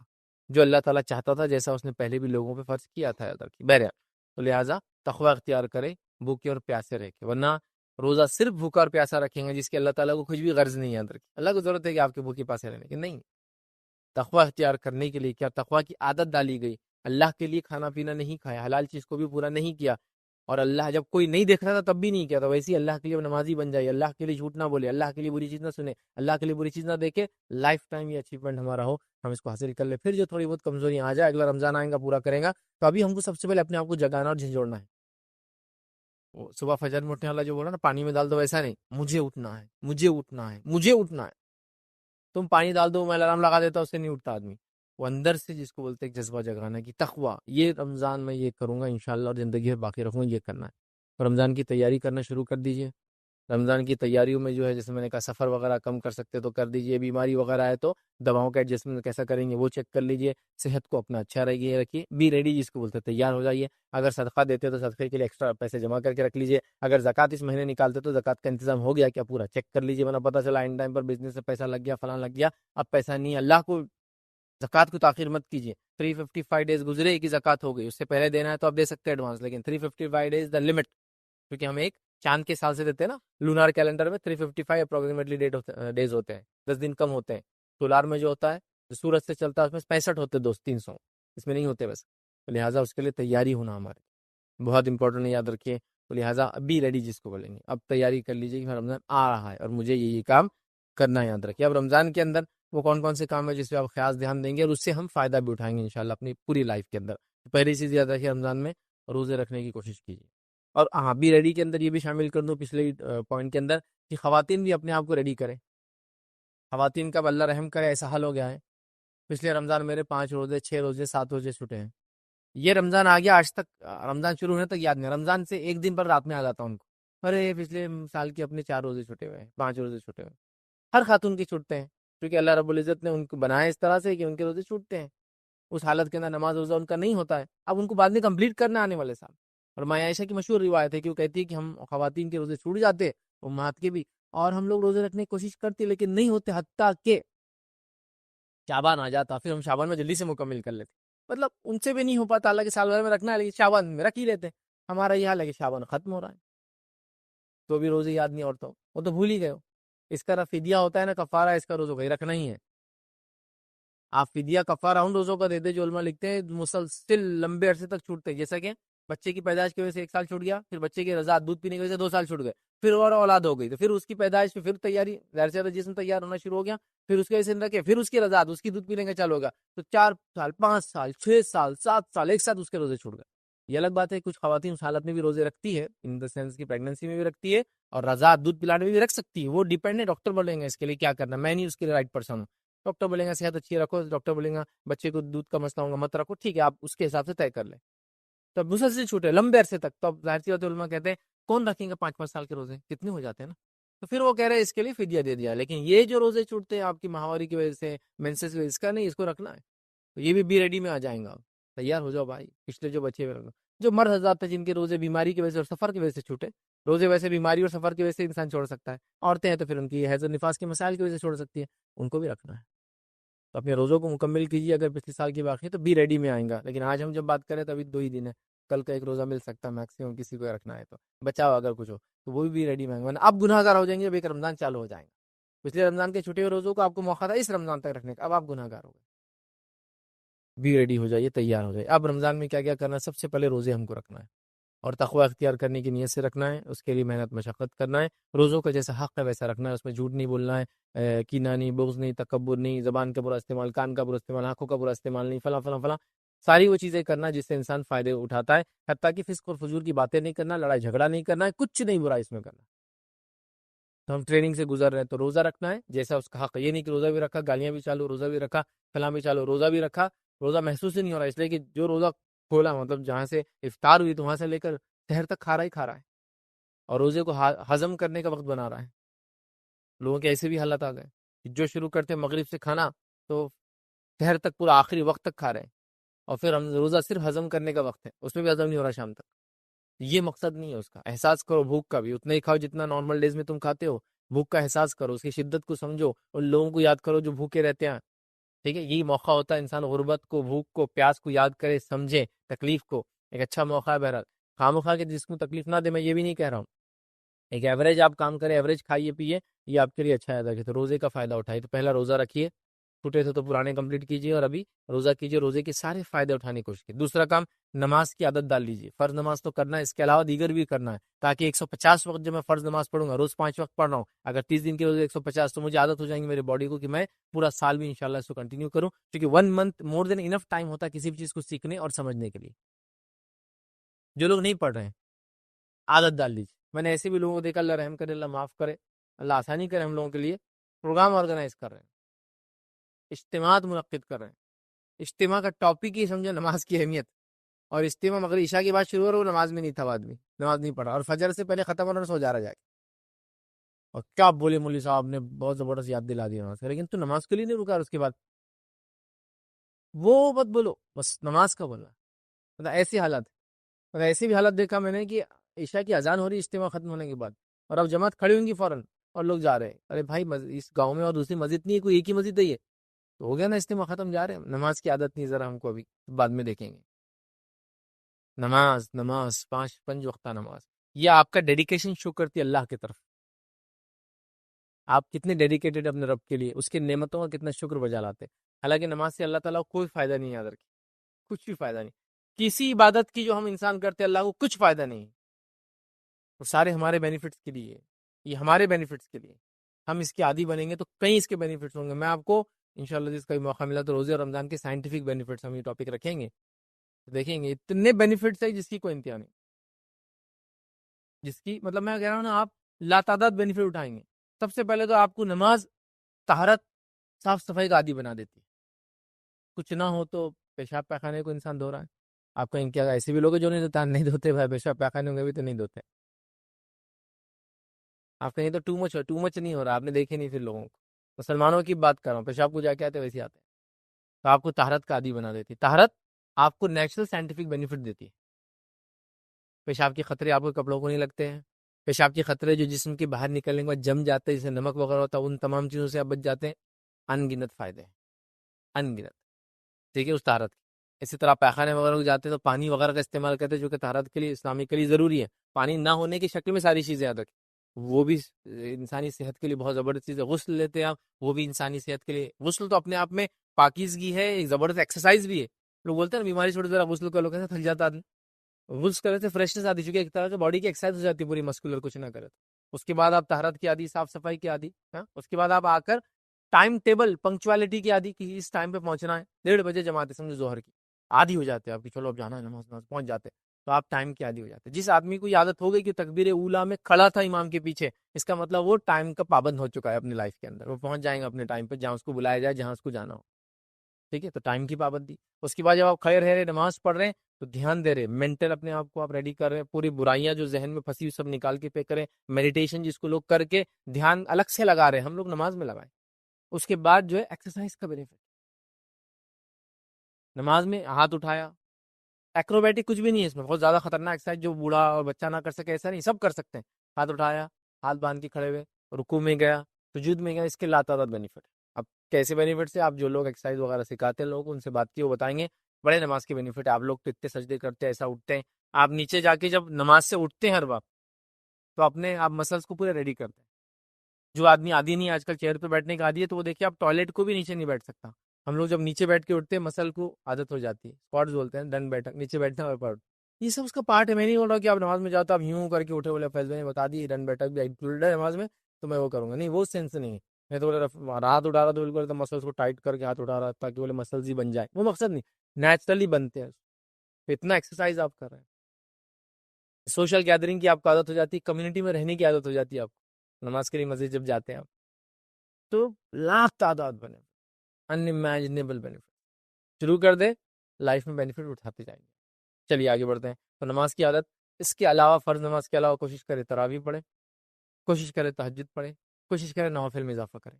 جو اللہ تعالیٰ چاہتا تھا، جیسا اس نے پہلے بھی لوگوں پہ فرض کیا تھا یاد رکھیے۔ بہرحال تو لہٰذا تقوی اختیار کرے، بھوکے اور پیاسے رہ کے، ورنہ روزہ صرف بھوکا اور پیاسا رکھیں گے جس کے اللہ تعالیٰ کو کچھ بھی غرض نہیں، یاد رکھیے اللہ کو ضرورت ہے کہ آپ کے بھوکے پیاسے رہنے کی نہیں، تقوی اختیار کرنے کے لیے کیا تقوی کی عادت ڈالی گئی، اللہ کے لیے کھانا پینا نہیں کھایا، حلال چیز کو بھی پورا نہیں کیا، اور اللہ جب کوئی نہیں دیکھ رہا تھا تب بھی نہیں کیا تھا، ویسے ہی اللہ کے لیے نمازی بن جائے، اللہ کے لیے جھوٹ نہ بولے، اللہ کے لیے بری چیز نہ سنے، اللہ کے لیے بری چیز نہ دیکھے، لائف ٹائم یہ اچیومنٹ ہمارا ہو، ہم اس کو حاصل کر لیں۔ پھر جو تھوڑی بہت کمزوریاں آ جائے، اگلا رمضان آئے گا پورا کریں گا، تو ابھی ہم کو سب سے پہلے اپنے آپ کو جگانا اور جھنجھوڑنا ہے۔ وہ صبح فجر میں اٹھنے والا جو بولا نا پانی میں ڈال دو، ویسا نہیں، مجھے اٹھنا ہے، مجھے اٹھنا ہے، مجھے اٹھنا ہے۔ تم پانی ڈال دو، میں الارم لگا دیتا، اس سے نہیں اٹھتا آدمی، وہ اندر سے جس کو بولتے ہیں جذبہ جگانا کی تقوی، یہ رمضان میں یہ کروں گا انشاءاللہ اور زندگی میں باقی رکھوں گا، یہ کرنا ہے۔ رمضان کی تیاری کرنا شروع کر دیجئے۔ رمضان کی تیاریوں میں جو ہے جیسے میں نے کہا سفر وغیرہ کم کر سکتے تو کر دیجئے، بیماری وغیرہ ہے تو دواؤں کا ایڈجسٹمنٹ کیسا کریں گے وہ چیک کر لیجئے، صحت کو اپنا اچھا رکھیے، بی ریڈی جس کو بولتے ہیں تیار ہو جائیے۔ اگر صدقہ دیتے تو صدقے کے لیے ایکسٹرا پیسے جمع کر کے رکھ لیجئے، اگر زکوٰۃ اس مہینے نکالتے تو زکوٰۃ کا انتظام ہو گیا کیا پورا چیک کر لیجئے، ورنہ پتہ چلا ان ٹائم پر بزنس سے پیسہ لگ گیا، فلاں لگ گیا، اب پیسہ نہیں ہے۔ اللہ کو زکوٰۃ کو تاخیر مت کیجیے، 355 ڈیز گزرے کہ زکوٰۃ ہو گئی، اس سے پہلے دینا ہے تو آپ دے سکتے ہیں ایڈوانس، لیکن 355 ڈیز دا لمٹ، کیونکہ ہم ایک چاند کے حساب سے دیتے ہیں نا، لونار کیلنڈر میں 355 اپروکسیمیٹلی ڈیز ہوتے ہیں، 10 دن کم ہوتے ہیں. سولار میں جو ہوتا ہے، جو سورج سے چلتا ہے، اس میں 65 ہوتے ہیں دوست، 300 اس میں نہیں ہوتے بس. تو لہٰذا اس کے لیے تیاری ہونا ہمارے بہت امپورٹنٹ ہے، یاد رکھیے. تو لہٰذا ابھی ریڈی جس کو بولیں گے، اب تیاری کر لیجیے کہ رمضان آ رہا ہے اور مجھے یہ کام کرنا ہے. یاد رکھیے اب رمضان کے اندر وہ کون کون سے کام ہے جس پہ آپ خاص دھیان دیں گے اور اس سے ہم فائدہ بھی اٹھائیں گے انشاءاللہ اپنی پوری لائف کے اندر. پہلی چیز یاد رکھیے، رمضان میں روزے رکھنے کی کوشش کیجیے. اور ہاں بھی ریڈی کے اندر یہ بھی شامل کر دوں پچھلے پوائنٹ کے اندر کہ خواتین بھی اپنے آپ کو ریڈی کریں. خواتین کا اب اللہ رحم کرے ایسا حال ہو گیا ہے، پچھلے رمضان میرے 5 روزے 6 روزے 7 روزے چھوٹے ہیں. یہ رمضان آ گیا، آج تک رمضان شروع ہونے تک یاد نہیں، رمضان سے ایک دن پر رات میں آ جاتا ان کو، ارے پچھلے سال کے اپنے 4 روزے چھوٹے ہوئے ہیں، 5 روزے چھوٹے ہوئے. ہر خاتون کی چھوٹتے ہیں، کیونکہ اللہ رب العزت نے ان کو بنایا اس طرح سے کہ ان کے روزے چھوٹتے ہیں. اس حالت کے اندر نماز روزہ ان کا نہیں ہوتا ہے، اب ان کو بعد میں کمپلیٹ کرنا آنے والے سال. اور ماں عائشہ کی مشہور روایت ہے کہ وہ کہتی ہے کہ ہم خواتین کے روزے چھوٹ جاتے، امہات کے بھی، اور ہم لوگ روزے رکھنے کی کوشش کرتے لیکن نہیں ہوتے، حتیٰ کہ شعبان آ جاتا، پھر ہم شعبان میں جلدی سے مکمل کر لیتے. مطلب ان سے بھی نہیں ہو پاتا، اللہ کے سال بھر میں رکھنا ہے لیکن شعبان میں رکھ ہی لیتے. ہمارا یہ حال ہے کہ شعبان ختم ہو رہا ہے تو بھی روزے یاد نہیں، عورتوں وہ تو بھول ہی گئے ہو. اس کا فدیہ ہوتا ہے نا، کفارہ، اس کا روزوں کا ہی رکھنا ہی ہے. آپ فدیہ کفارہ ان روزوں کا دیتے جو علماء لکھتے ہیں مسلسل لمبے عرصے تک چھوٹتے ہیں، جیسا کہ بچے کی پیدائش کی وجہ سے 1 سال چھوٹ گیا، پھر بچے کی رضاعت دودھ پینے کی وجہ سے 2 سال چھوٹ گئے، پھر اور اولاد ہو گئی تو پھر اس کی پیدائش پھر تیاری، ظاہر سی بات ہے جسم تیار ہونا شروع ہو گیا، پھر اس کے وجہ سے رکھے، پھر اس کی رضاعت، اس کی دودھ پینے کا چالو ہوگا تو 4 سال 5 سال 6 سال 7 سال ایک ساتھ اس کے روزے چھوٹ گئے. یہ الگ بات ہے کچھ خواتین اس حالت میں بھی روزے رکھتی ہے، ان دا سینس کی پریگننسی میں بھی رکھتی ہے اور رضاعت دودھ پلانے میں بھی رکھ سکتی ہے. وہ ڈیپینڈ ہے، ڈاکٹر بولیں گے اس کے لیے کیا کرنا، میں نہیں اس کے لیے رائٹ پرسن ہوں. ڈاکٹر بولیں گا صحت اچھی رکھو، ڈاکٹر بولیں گا بچے کو دودھ کا مسئلہ ہوگا مت رکھو، ٹھیک ہے آپ اس کے حساب سے طے کر لیں. تو مسلسل چھوٹے لمبے عرصے تک تو اب ظاہر سی بات ہے علماء کہتے ہیں کون رکھیں گا 5 سال کے روزے، کتنے ہو جاتے ہیں نا. تو پھر وہ کہہ رہے ہیں اس کے لیے فدیہ دے دیا. لیکن یہ جو روزے چھوٹتے ہیں آپ کی ماہواری کی وجہ سے، مینسس کی وجہ سے، اس کا نہیں، اس کو رکھنا ہے. تو یہ بھی ریڈی میں آ جائیں گا، تیار ہو جاؤ بھائی. پچھلے جو بچے ہوئے جو مرد حضرات تھے جن کے روزے بیماری کی وجہ سے اور سفر کی وجہ سے چھوٹے، روزے ویسے بیماری اور سفر کی وجہ سے انسان چھوڑ سکتا ہے، عورتیں ہیں تو پھر ان کی حیض و نفاس کے مسائل کی وجہ سے چھوڑ سکتی ہے، ان کو بھی رکھنا ہے. تو اپنے روزوں کو مکمل کیجیے. اگر پچھلے سال کی باقی ہے تو بھی ریڈی میں آئیں گا، لیکن آج ہم جب بات کریں تو ابھی 2 ہی دن ہے، کل کا 1 روزہ مل سکتا ہے میکسیمم کسی کو رکھنا ہے تو بچاؤ اگر کچھ ہو تو وہ بھی ریڈی میں آئیں گے. اب گناہ گار ہو جائیں گے جب ایک رمضان چالو ہو جائیں گے. پچھلے رمضان کے چھٹے ہوئے روزوں کو آپ کو موقع تھا اس رمضان تک رکھنے کا، اب آپ گناہ گار ہو گئے. بھی ریڈی ہو جائیے، تیار ہو جائیے. اب رمضان میں کیا کیا کرنا ہے، سب سے پہلے روزے ہم کو رکھنا ہے اور تقوی اختیار کرنے کی نیت سے رکھنا ہے، اس کے لیے محنت مشقت کرنا ہے. روزوں کا جیسا حق ہے ویسا رکھنا ہے، اس میں جھوٹ نہیں بولنا ہے، کینہ نہیں، بغض نہیں، تکبر نہیں، زبان کا برا استعمال، کان کا برا استعمال، آنکھوں کا برا استعمال نہیں، فلاں فلاں فلاں ساری وہ چیزیں کرنا جس سے انسان فائدے اٹھاتا ہے. حتیٰ کہ فسق اور فجور کی باتیں نہیں کرنا، لڑائی جھگڑا نہیں کرنا ہے، کچھ نہیں برا اس میں کرنا. تو ہم ٹریننگ سے گزر رہے ہیں تو روزہ رکھنا ہے جیسا اس کا حق ہے. یہ نہیں کہ روزہ بھی رکھا گالیاں بھی چالو، روزہ بھی رکھا فلاں بھی چالو، روزہ بھی رکھا روزہ محسوس ہی نہیں ہو رہا، اس لیے کہ جو روزہ کھولا مطلب جہاں سے افطار ہوئی تو وہاں سے لے کر سحر تک کھا رہا ہے اور روزے کو ہضم کرنے کا وقت بنا رہا ہے. لوگوں کے ایسے بھی حالت آ گئے کہ جو شروع کرتے مغرب سے کھانا تو سحر تک پورا آخری وقت تک کھا رہے ہیں، اور پھر ہم روزہ صرف ہضم کرنے کا وقت ہے، اس میں بھی ہضم نہیں ہو رہا شام تک. یہ مقصد نہیں ہے اس کا. احساس کرو بھوک کا بھی، اتنا ہی کھاؤ جتنا نارمل ڈیز میں تم کھاتے ہو. بھوک کا احساس کرو، اس کی شدت کو سمجھو، ان لوگوں کو یاد کرو جو بھوکے رہتے ہیں. ٹھیک ہے، یہی موقع ہوتا ہے انسان غربت کو، بھوک کو، پیاس کو یاد کرے، سمجھے تکلیف کو. ایک اچھا موقع ہے. بہرحال خواہ کے جس کو تکلیف نہ دے، میں یہ بھی نہیں کہہ رہا ہوں. ایک ایوریج آپ کام کریں، ایوریج کھائیے پیے، یہ آپ کے لیے اچھا ہے. تو روزے کا فائدہ اٹھائیے. تو پہلا روزہ رکھیے، چھوٹے تھے تو پرانے کمپلیٹ کیجیے اور ابھی روزہ کیجیے، روزے کے سارے فائدے اٹھانے کی کوشش کیجیے. دوسرا کام، نماز کی عادت ڈال لیجیے. فرض نماز تو کرنا ہے، اس کے علاوہ دیگر بھی کرنا ہے، تاکہ 150 وقت جب میں فرض نماز پڑھوں گا، روز 5 وقت پڑھ رہا ہوں، اگر 30 دن کے روز 150 تو مجھے عادت ہو جائیں گی میری باڈی کو کہ میں پورا سال بھی انشاءاللہ اس کو کنٹینیو کروں. کیونکہ 1 منتھ مور دین انف ٹائم ہوتا ہے کسی بھی چیز کو سیکھنے اور سمجھنے کے لیے. جو لوگ نہیں پڑھ رہے ہیں عادت ڈال لیجیے. میں نے ایسے بھی لوگوں کو دیکھا، اللہ رحم کرے، اللہ معاف کرے، اللہ آسانی کرے. ہم لوگوں کے لیے پروگرام آرگنائز کر رہے ہیں، اجتماعات منعقد کر رہے ہیں. اجتماع کا ٹاپک ہی سمجھو نماز کی اہمیت، اور اجتماع مگر عشاء کی بات شروع ہو رہا، وہ نماز میں نہیں تھا، آدمی نماز نہیں پڑھا اور فجر سے پہلے ختم ہونا سو جا رہا جائے. اور کیا بولے مولوی صاحب نے بہت زبردست یاد دلا دی نماز، لیکن تو نماز کے لیے نہیں رکا. اور اس کے بعد وہ مت بولو، بس نماز کا بولنا. مطلب ایسی حالت، مطلب ایسی بھی حالت دیکھا میں نے کہ عشاء کی اذان ہو رہی اجتماع ختم ہونے کے بعد، اور اب جماعت کھڑی ہوں گی فوراً اور لوگ جا رہے ہیں. ارے بھائی اس گاؤں میں اور دوسری مسجد نہیں ہے، کوئی ایک ہی مسجد ہے یہ تو ہو گیا نا اجتماع ختم، جا رہے ہیں. نماز کی عادت نہیں، ذرا ہم کو ابھی بعد میں دیکھیں گے. نماز 5 وقتہ نماز یہ آپ کا ڈیڈیکیشن شو کرتی ہے اللہ کی طرف. آپ کتنے ڈیڈیکیٹڈ اپنے رب کے لیے، اس کی نعمتوں کا کتنا شکر بجا لاتے. حالانکہ نماز سے اللہ تعالیٰ کو کوئی فائدہ نہیں ہے یاد رکھیے، کچھ بھی فائدہ نہیں. کسی عبادت کی جو ہم انسان کرتے ہیں اللہ کو کچھ فائدہ نہیں. وہ سارے ہمارے بینیفٹس کے لیے، یہ ہمارے بینیفٹس کے لیے. ہم اس کے عادی بنیں گے تو کئی اس کے بینیفٹس ہوں گے. میں آپ کو انشاءاللہ جس کا بھی موقع ملا تو روزے اور رمضان کے سائنٹیفک بینیفٹس ہم یہ ٹاپک رکھیں گے، دیکھیں گے اتنے بینیفٹس ہیں جس کی کوئی انتہا نہیں. جس کی مطلب میں کہہ رہا ہوں نا، آپ لاتعداد بینیفٹ اٹھائیں گے. سب سے پہلے تو آپ کو نماز طہارت صاف صفائی کا عادی بنا دیتی ہے. کچھ نہ ہو تو پیشاب پیخانے کو انسان دھو رہا ہے. آپ کہیں کیا ایسے بھی لوگ ہیں جو نہیں دھوتے بھائی، پیشاب پیخانے ہوں گے بھی تو نہیں دھوتے. آپ کہیں تو ٹو مچ نہیں ہو رہا، آپ نے دیکھے نہیں پھر لوگوں کو. مسلمانوں کی بات کر رہا ہوں، پیشاب کو جا کے آتے ویسے آتے ہیں. تو آپ کو طہارت کا عادی بنا دیتی. طہارت آپ کو نیچرل سائنٹیفک بینیفٹ دیتی ہے. پیشاب کے خطرے آپ کے کپڑوں کو نہیں لگتے ہیں. پیشاب کے خطرے جو جسم کے باہر نکلنے کے بعد جم جاتے ہیں، جیسے نمک وغیرہ ہوتا ہے، ان تمام چیزوں سے آپ بچ جاتے ہیں. انگنت فائدے ہیں، انگنت. ٹھیک ہے، اس طہارت کی. اسی طرح پیخانے وغیرہ کو جاتے ہیں تو پانی وغیرہ کا استعمال کرتے ہیں جو کہ طہارت کے لیے اسلامی کے لیے ضروری ہے. پانی نہ ہونے کی شکل میں ساری چیزیں یاد رکھیں، وہ بھی انسانی صحت کے لیے بہت زبردست چیز ہے. غسل لیتے ہیں آپ، وہ بھی انسانی صحت کے لیے. غسل تو اپنے آپ میں پاکیزگی ہے، ایک زبردست ایکسرسائز بھی ہے. لوگ بولتے ہیں نا بیماری چھوڑ ذرا غسل کر لو، کیسے تھک جاتا آدمی. غسل کرے سے فریشنس آتی، چونکہ ایک طرح سے باڈی کی ایکسرسائز ہو جاتی ہے پوری مسکولر. کچھ نہ کرے تو اس کے بعد آپ طہارت کی عادی، صاف صفائی کی عادی. اس کے بعد آپ آ کر ٹائم ٹیبل پنکچوالٹی کی عادی، کہ اس ٹائم پہ پہنچنا ہے. 1:30 جماعت ہے سمجھو ظہر کی، عادی ہو جاتے ہیں آپ کی، چلو اب جانا ہے نماز پہنچ جاتے ہیں. تو آپ ٹائم کی عادی ہو جاتے ہیں. جس آدمی کو عادت ہو گئی کہ تکبیر اولیٰ میں کھڑا تھا امام کے پیچھے، اس کا مطلب وہ ٹائم کا پابند ہو چکا ہے اپنی لائف کے اندر. وہ پہنچ جائیں گے اپنے ٹائم پہ جہاں اس کو بلایا جائے، جہاں اس کو جانا ہو. ٹھیک ہے، تو ٹائم کی پابندی. اس کے بعد جب آپ کھڑے رہ رہے نماز پڑھ رہے ہیں تو دھیان دے رہے، مینٹل اپنے آپ کو آپ ریڈی کر رہے ہیں. پوری برائیاں جو ذہن میں پھنسی ہوئی سب نکال کے پہ کریں. میڈیٹیشن جس کو لوگ کر کے دھیان الگ سے لگا رہے ہیں، ہم لوگ نماز میں لگائیں. اس کے بعد جو ہے ایکسرسائز کا بینیفٹ. نماز میں ہاتھ اٹھایا، ایکروبیٹک کچھ بھی نہیں ہے اس میں، بہت زیادہ خطرناک ایکسرسائز جو بوڑھا اور بچہ نہ کر سکے ایسا نہیں، سب کر سکتے ہیں. ہاتھ اٹھایا، ہاتھ باندھ کے کھڑے ہوئے، رکوع میں گیا، سجود میں گیا. اس کے لاتعداد بینیفٹ. اب کیسے بینیفٹ سے آپ جو لوگ ایکسرسائز وغیرہ سکھاتے ہیں لوگوں کو، ان سے بات کی وہ بتائیں گے. بڑے نماز کے بینیفٹ ہے. آپ لوگ تو اتنے سجدے کرتے ہیں، ایسا اٹھتے ہیں. آپ نیچے جا کے جب نماز سے اٹھتے ہیں ہر وقت تو اپنے آپ مسلس کو پورے ریڈی کرتے ہیں. جو آدمی عادی نہیں آج کل چیئر پہ بیٹھنے کا عادی ہے، تو وہ دیکھیے آپ ٹوائلٹ کو بھی نیچے نہیں بیٹھ سکتا. ہم لوگ جب نیچے بیٹھ کے اٹھتے ہیں مسل کو عادت ہو جاتی ہے. اسکواٹس بولتے ہیں، ڈن بیٹھک، نیچے بیٹھنا اور پڑھ. یہ سب اس کا پارٹ ہے. میں نہیں بول رہا کہ آپ نماز میں جاتا آپ یوں کر کے اٹھے، بولے فیض بھائی نے بتا دی ڈن بیٹھک بھی انکلوڈ ہے نماز میں تو میں وہ کروں گا. نہیں، وہ سینس نہیں ہے. میں تو بولے ہاتھ اٹھا رہا تو بالکل مسلس کو ٹائٹ کر کے ہاتھ اٹھا رہا تاکہ بولے مسلس ہی بن جائے. وہ مقصد نہیں، نیچرلی بنتے ہیں. اتنا ایکسرسائز آپ کر رہے ہیں. سوشل گیدرنگ کی آپ کو عادت ہو جاتی ہے، کمیونٹی میں رہنے کی عادت ہو جاتی ہے آپ کو. نماز کے لیے مسجد جب جاتے ہیں آپ تو لاکھ تعداد بنے، انِمیجنیبل بینیفٹ. شروع کر دے، لائف میں بینیفٹ اٹھاتے جائیں گے. چلیے آگے بڑھتے ہیں. تو نماز کی عادت، اس کے علاوہ فرض نماز کے علاوہ کوشش کرے تراویح پڑھے، کوشش کرے تہجد پڑھے، کوشش کرے نوافل میں اضافہ کرے.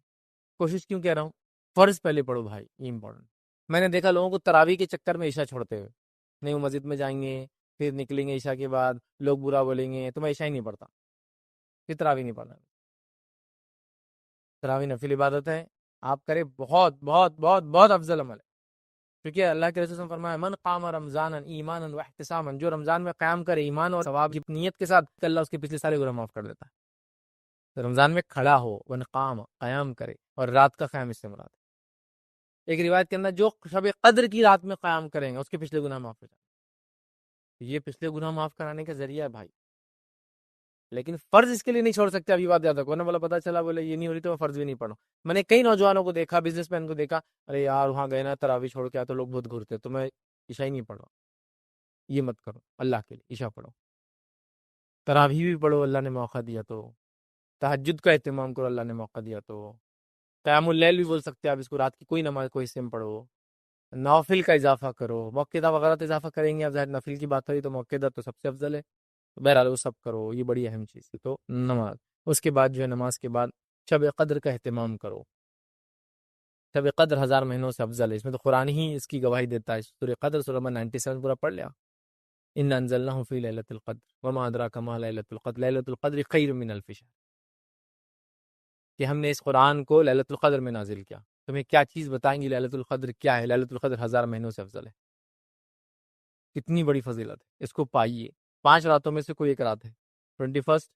کوشش کیوں کہہ رہا ہوں؟ فرض پہلے پڑھو بھائی، یہ امپورٹنٹ. میں نے دیکھا لوگوں کو تراویح کے چکر میں عشاء چھوڑتے ہوئے، نہیں وہ مسجد میں جائیں گے، پھر نکلیں گے عشاء کے بعد، لوگ برا بولیں گے تو میں عشاء ہی نہیں پڑھتا، پھر تراویح نہیں پڑھنا. تراویح نفل عبادت ہے، آپ کرے، بہت بہت بہت بہت افضل عمل ہے. کیونکہ اللہ کے رسول صلی اللہ علیہ وسلم فرمایا من قام رمضان ایمانا واحتسابا، جو رمضان میں قیام کرے ایمان اور ثواب کی نیت کے ساتھ، کہ اللہ اس کے پچھلے سارے گناہ معاف کر دیتا ہے. تو رمضان میں کھڑا ہو، من قام، قیام کرے، اور رات کا قیام اس سے مراد ہے. ایک روایت کے اندر جو شب قدر کی رات میں قیام کریں گے اس کے پچھلے گناہ معاف ہو جائیں گے. یہ پچھلے گناہ معاف کرانے کا ذریعہ ہے بھائی. لیکن فرض اس کے لیے نہیں چھوڑ سکتے. ابھی بات یاد رکھو نا، بولا پتا چلا بولے یہ نہیں ہو رہی تو میں فرض بھی نہیں پڑھوں. میں نے کئی نوجوانوں کو دیکھا، بزنس مین کو دیکھا، ارے یار وہاں گئے نا تراویح چھوڑ کے آئے تو لوگ بہت گھرتے تو میں عشاء ہی نہیں پڑھا. یہ مت کرو، اللہ کے لیے عشاء پڑھو، تراویح بھی پڑھو اللہ نے موقع دیا تو، تہجد کا اہتمام کرو اللہ نے موقع دیا تو، قیام اللیل بھی بول سکتے ہیں آپ اس کو، رات کی کوئی نماز کوئی حصے میں پڑھو، نوافل کا اضافہ کرو. موقعہ وغیرہ تو اضافہ کریں گے آپ، ظاہر نفل کی بات ہوئی تو موقعہ تو سب سے افضل ہے. بہرحال وہ سب کرو، یہ بڑی اہم چیز ہے. تو نماز، اس کے بعد جو ہے نماز کے بعد شب قدر کا اہتمام کرو. شب قدر 1000 مہینوں سے افضل ہے. اس میں تو قرآن ہی اس کی گواہی دیتا ہے. سورہ قدر سورہ نمبر 97 پورا پڑھ لیا. انا انزلناہ فی لیلۃ القدر وما ادراک ما لیلۃ القدر لیلۃ القدر خیر من الف شہر، کہ ہم نے اس قرآن کو لیلۃ القدر میں نازل کیا. تمہیں کیا چیز بتائیں گی لیلۃ القدر کیا ہے؟ لیلۃ القدر 1000 مہینوں سے افضل ہے. کتنی بڑی فضیلت ہے، اس کو پائیے. 5 راتوں میں سے کوئی ایک رات ہے. 21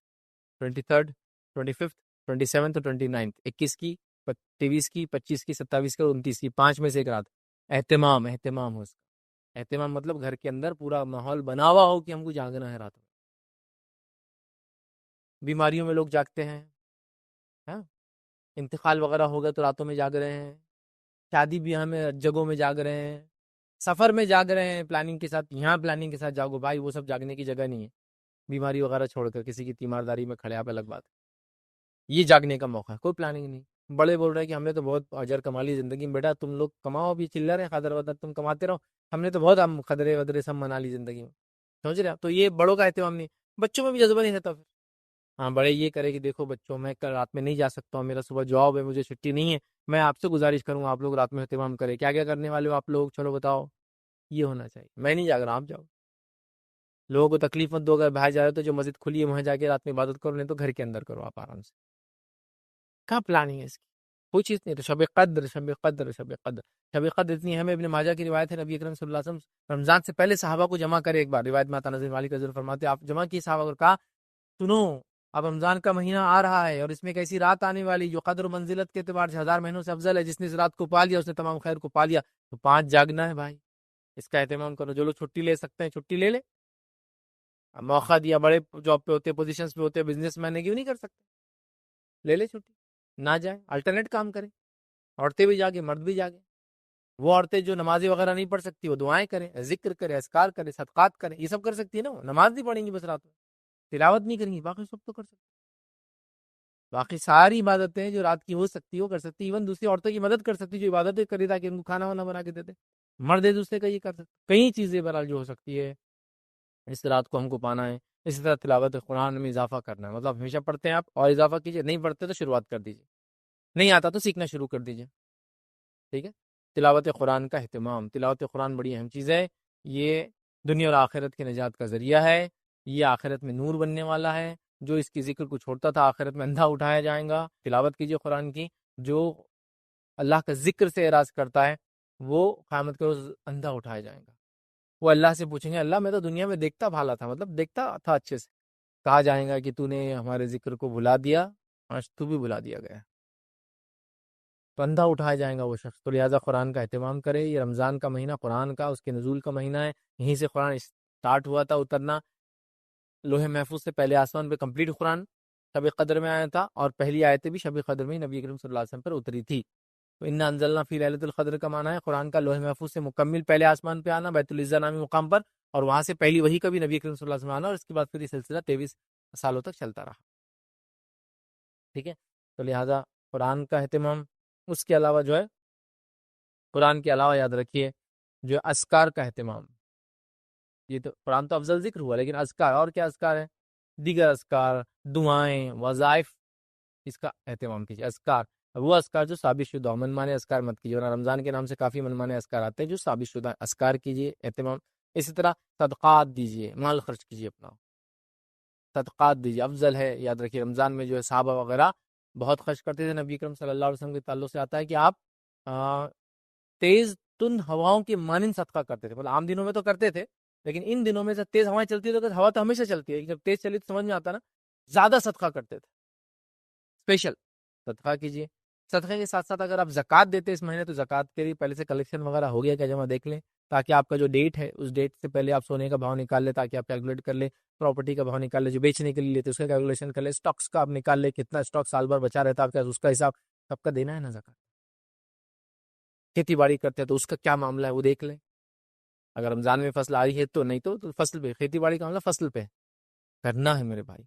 23 25 27 29 21 کی 23 کی 25 کی 27 کی اور 29 کی 5 میں سے ایک رات اہتمام ہو اس کا اہتمام مطلب گھر کے اندر پورا ماحول بنا ہوا ہو کہ ہم کو جاگنا ہے رات میں بیماریوں میں لوگ جاگتے ہیں ہاں انتقال وغیرہ ہوگا تو راتوں میں جاگ رہے ہیں شادی بیاہ میں جگہوں میں جاگ رہے ہیں سفر میں جاگ رہے ہیں پلاننگ کے ساتھ یہاں پلاننگ کے ساتھ جاگو بھائی وہ سب جاگنے کی جگہ نہیں ہے بیماری وغیرہ چھوڑ کر کسی کی تیمارداری میں کھڑے آپ الگ بات یہ جاگنے کا موقع ہے کوئی پلاننگ نہیں بڑے بول رہے ہیں کہ ہم نے تو بہت اجر کما لی زندگی میں بیٹا تم لوگ کماؤ ابھی چلر ہیں قدر ودر تم کماتے رہو ہم نے تو بہت ہم قدرے ودرے سب منا لی زندگی میں سمجھ رہے تو یہ بڑوں کا اہتمام نہیں بچوں میں بھی جذبہ نہیں رہتا پھر ہاں بڑے یہ کرے کہ دیکھو بچوں میں کل رات میں نہیں جا سکتا ہوں میرا صبح جاب ہے مجھے چھٹی نہیں ہے میں آپ سے گزارش کروں گا آپ لوگ رات میں اہتمام کریں کیا کرنے والے ہو آپ لوگ چلو بتاؤ یہ ہونا چاہیے میں نہیں جاگ رہا آپ جاؤ لوگوں کو تکلیف مت دو اگر باہر جا رہے تو جو مسجد کھلی ہے وہاں جا کے رات میں عبادت کرو نہیں تو گھر کے اندر کرو آپ آرام سے کہاں پلاننگ ہے اس کی کوئی چیز نہیں تو شب قدر اتنی ہمیں ابن ماجہ کی روایت ہے نبی اکرم صلی اللہ علیہ وسلم رمضان سے پہلے صحابہ کو جمع کرے ایک بار روایت میں آتا نظر مالک حضرت فرماتے آپ جمع کی صحابہ کو کہا سنو اب رمضان کا مہینہ آ رہا ہے اور اس میں ایک ایسی رات آنے والی جو قدر و منزلت کے اعتبار سے 1000 مہینوں سے افضل ہے جس نے اس رات کو پا لیا اس نے تمام خیر کو پا لیا تو 5 جاگنا ہے بھائی اس کا اہتمام کرو جو لوگ چھٹی لے سکتے ہیں چھٹی لے لے موقع دیا بڑے جاب پہ ہوتے پوزیشنز پہ ہوتے بزنس مین کیوں نہیں کر سکتے لے لے چھٹی نہ جائے الٹرنیٹ کام کرے عورتیں بھی جاگے مرد بھی جاگے وہ عورتیں جو نمازی وغیرہ نہیں پڑھ سکتی وہ دعائیں کریں ذکر کرے اذکار کرے صدقات کرے یہ سب کر سکتی ہے نا نماز نہیں پڑھیں گی بس رات میں تلاوت نہیں کریں گی باقی سب تو کر سکتی باقی ساری عبادتیں جو رات کی ہو سکتی وہ کر سکتی ایون دوسری عورتوں کی مدد کر سکتی جو عبادتیں کری تاکہ ان کو کھانا وانا بنا کے دیتے مرد دوسرے کا یہ کر سکتے کئی چیزیں بہرحال جو ہو سکتی ہے اس رات کو ہم کو پانا ہے اسی طرح تلاوت قرآن میں اضافہ کرنا ہے مطلب ہمیشہ پڑھتے ہیں آپ اور اضافہ کیجیے نہیں پڑھتے تو شروعات کر دیجیے نہیں آتا تو سیکھنا شروع کر دیجیے ٹھیک ہے تلاوت قرآن کا اہتمام تلاوت قرآن بڑی اہم چیز ہے یہ دنیا اور آخرت کی نجات کا ذریعہ ہے یہ آخرت میں نور بننے والا ہے جو اس کی ذکر کو چھوڑتا تھا آخرت میں اندھا اٹھایا جائے گا تلاوت کیجیے قرآن کی جو اللہ کا ذکر سے اعراض کرتا ہے وہ قیامت کے روز اندھا اٹھایا جائے گا وہ اللہ سے پوچھیں گے اللہ میں تو دنیا میں دیکھتا بھالا تھا مطلب دیکھتا تھا اچھے سے کہا جائے گا کہ تو نے ہمارے ذکر کو بھلا دیا آج تو بھی بھلا دیا گیا تو اندھا اٹھایا جائے گا وہ شخص تو لہٰذا قرآن کا اہتمام کرے یہ رمضان کا مہینہ قرآن کا اس کے نزول کا مہینہ ہے یہیں سے قرآن اسٹارٹ ہوا تھا اترنا لوح محفوظ سے پہلے آسمان پہ کمپلیٹ قرآن شب قدر میں آیا تھا اور پہلی آیتیں بھی شب قدر میں نبی کریم صلی اللہ علیہ وسلم پر اتری تھی تو انا انزلنا فی لیلۃ القدر کا معنی ہے قرآن کا لوح محفوظ سے مکمل پہلے آسمان پہ آنا بیت العزہ نامی مقام پر اور وہاں سے پہلی وہی کبھی نبی کریم صلی اللہ علیہ وسلم آنا اور اس کے بعد پھر یہ سلسلہ 23 سالوں تک چلتا رہا ٹھیک ہے تو لہٰذا قرآن کا اہتمام اس کے علاوہ جو ہے قرآن کے علاوہ یاد رکھیے جو اذکار کا اہتمام یہ تو قرآن تو افضل ذکر ہوا لیکن اذکار اور کیا اذکار ہے دیگر اذکار دعائیں وظائف اس کا اہتمام کیجیے اذکار وہ اذکار جو ثابت شدہ من مانے اذکار مت کیجیے ورنہ رمضان کے نام سے کافی من مانے اذکار آتے ہیں جو ثابت شدہ اذکار کیجیے اہتمام اسی طرح صدقات دیجیے مال خرچ کیجیے اپنا صدقات دیجیے افضل ہے یاد رکھیے رمضان میں جو ہے صحابہ وغیرہ بہت خرچ کرتے تھے نبی کرم صلی اللہ علیہ وسلم کے تعلق سے آتا ہے کہ آپ تیز تند ہواؤں کے مانند صدقہ کرتے تھے مطلب عام دنوں میں تو کرتے تھے لیکن ان دنوں میں جب تیز ہوائیں چلتی ہے تو ہوا تو ہمیشہ چلتی ہے جب تیز چلی تو سمجھ میں آتا نا زیادہ صدقہ کرتے تھے اسپیشل صدقہ کیجیے صدقے کے ساتھ ساتھ اگر آپ زکوٰۃ دیتے اس مہینے تو زکوٰۃ کے لیے پہلے سے کلیکشن وغیرہ ہو گیا کیا جمع دیکھ لیں تاکہ آپ کا جو ڈیٹ ہے اس ڈیٹ سے پہلے آپ سونے کا بھاؤ نکال لیں تاکہ آپ کیلکولیٹ کر لیں پراپرٹی کا بھاؤ نکال لیں جو بیچنے کے لیے لیتے اس کا کیلکولیشن کر لیں اسٹاکس کا آپ نکال لیں کتنا اسٹاک سال بھر بچا رہتا ہے آپ کا اس کا حساب سب کا دینا ہے نا زکوٰۃ کھیتی باڑی کرتے ہیں تو اس کا کیا معاملہ ہے وہ دیکھ لیں اگر رمضان میں فصل آ رہی ہے تو نہیں تو فصل پہ کھیتی باڑی کا معاملہ فصل پہ کرنا ہے میرے بھائی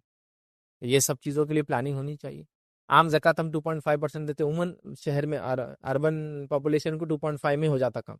یہ سب چیزوں کے لیے پلاننگ ہونی چاہیے عام زکوٰۃ ہم 2.5% دیتے عموماً شہر میں اربن پاپولیشن کو 2.5 میں ہو جاتا کام